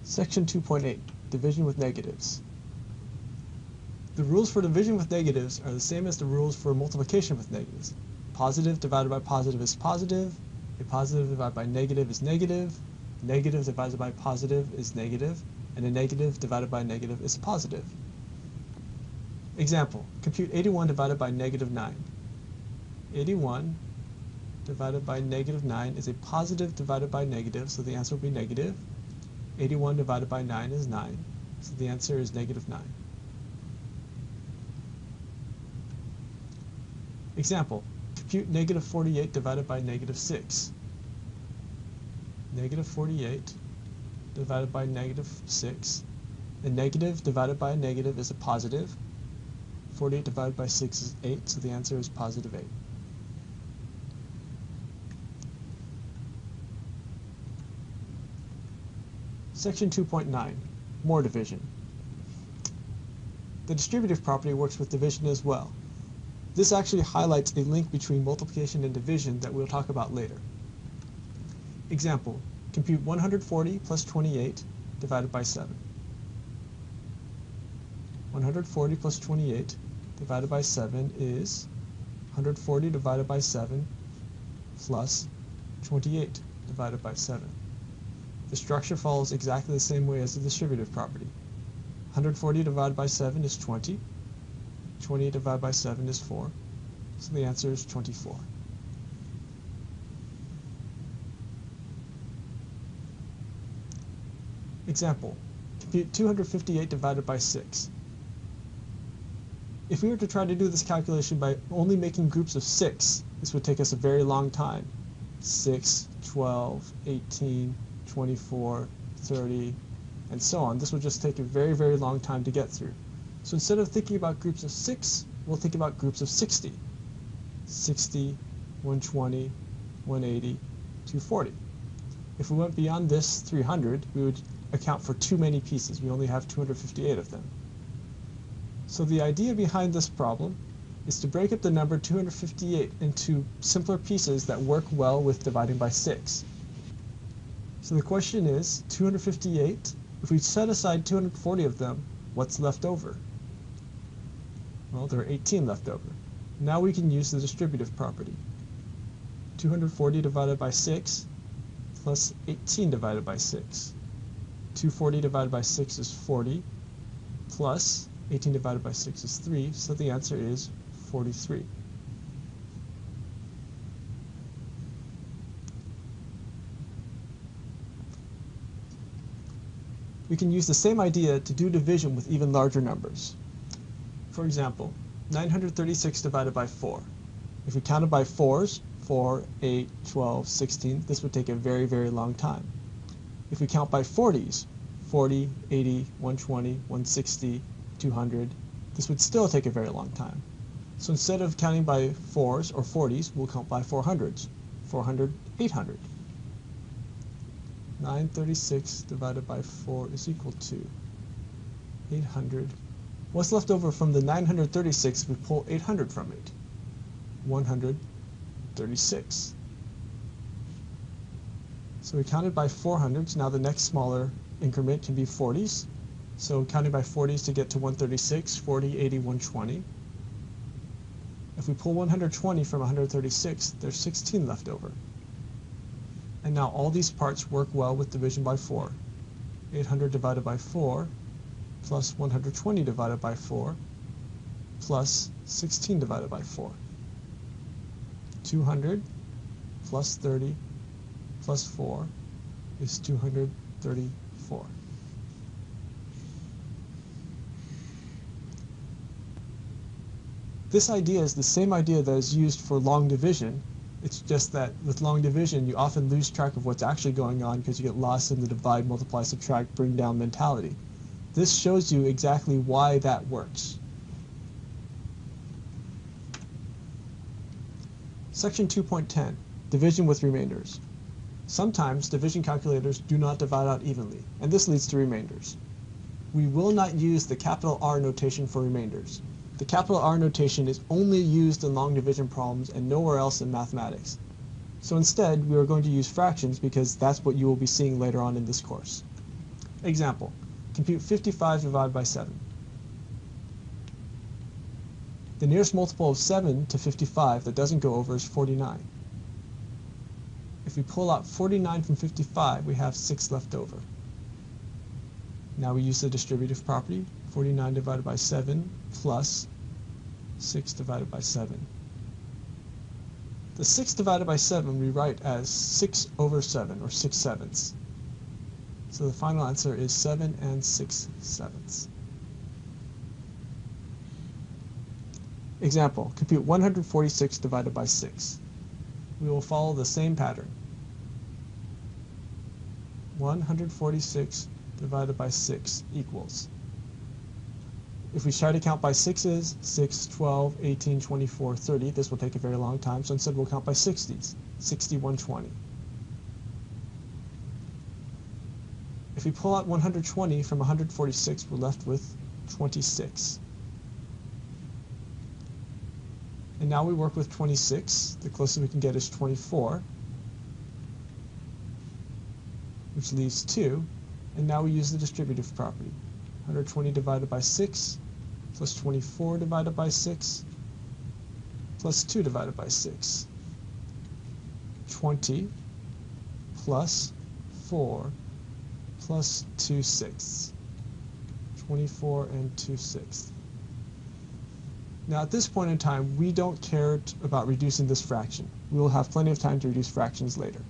Section 2.8, Division with Negatives. The rules for division with negatives are the same as the rules for multiplication with negatives. Positive divided by positive is positive, a positive divided by negative is negative, negative divided by positive is negative, and a negative divided by negative is positive. Example, compute 81 divided by negative 9. 81 divided by negative 9 is a positive divided by negative, so the answer will be negative. 81 divided by 9 is 9, so the answer is negative 9. Example, compute negative 48 divided by negative 6. Negative 48 divided by negative 6. A negative divided by a negative is a positive. 48 divided by 6 is 8, so the answer is positive 8. Section 2.9, More division. The distributive property works with division as well. This actually highlights a link between multiplication and division that we'll talk about later. Example, compute 140 plus 28 divided by 7. 140 plus 28 divided by 7 is 140 divided by 7 plus 28 divided by 7. The structure follows exactly the same way as the distributive property. 140 divided by 7 is 20. 28 divided by 7 is 4. So the answer is 24. Example, compute 258 divided by 6. If we were to try to do this calculation by only making groups of 6, this would take us a very long time. 6, 12, 18, 24, 30, and so on. This will just take a very, very long time to get through. So instead of thinking about groups of 6, we'll think about groups of 60. 60, 120, 180, 240. If we went beyond this 300, we would account for too many pieces. We only have 258 of them. So the idea behind this problem is to break up the number 258 into simpler pieces that work well with dividing by 6. So the question is, 258, if we set aside 240 of them, what's left over? Well, there are 18 left over. Now we can use the distributive property. 240 divided by 6 plus 18 divided by 6. 240 divided by 6 is 40 plus 18 divided by 6 is 3, so the answer is 43. We can use the same idea to do division with even larger numbers. For example, 936 divided by 4. If we counted by 4s, 4, 8, 12, 16, this would take a very, very long time. If we count by 40s, 40, 80, 120, 160, 200, this would still take a very long time. So instead of counting by 4s or 40s, we'll count by 400s. 400, 800. 936 divided by 4 is equal to 800. What's left over from the 936 if we pull 800 from it? 136. So we counted by 400s. Now the next smaller increment can be 40s. So counting by 40s to get to 136, 40, 80, 120. If we pull 120 from 136, there's 16 left over. And now all these parts work well with division by 4. 800 divided by 4 plus 120 divided by 4 plus 16 divided by 4. 200 plus 30 plus 4 is 234. This idea is the same idea that is used for long division. It's just that with long division, you often lose track of what's actually going on because you get lost in the divide, multiply, subtract, bring down mentality. This shows you exactly why that works. Section 2.10, Division with Remainders. Sometimes division calculators do not divide out evenly, and this leads to remainders. We will not use the capital R notation for remainders. The capital R notation is only used in long division problems and nowhere else in mathematics. So instead, we are going to use fractions because that's what you will be seeing later on in this course. Example, compute 55 divided by 7. The nearest multiple of 7 to 55 that doesn't go over is 49. If we pull out 49 from 55, we have 6 left over. Now we use the distributive property, 49 divided by 7 plus 6 divided by 7. The 6 divided by 7 we write as 6 over 7, or 6 sevenths. So the final answer is 7 and 6 sevenths. Example, compute 146 divided by 6. We will follow the same pattern. 146 divided by 6 equals. If we try to count by 6s, 6, 12, 18, 24, 30, this will take a very long time, so instead we'll count by 60s, 60, 120. If we pull out 120 from 146, we're left with 26. And now we work with 26. The closest we can get is 24, which leaves 2. And now we use the distributive property. 120 divided by 6 plus 24 divided by 6 plus 2 divided by 6. 20 plus 4 plus 2/6. 24 and 2/6. Now at this point in time, we don't care about reducing this fraction. We will have plenty of time to reduce fractions later.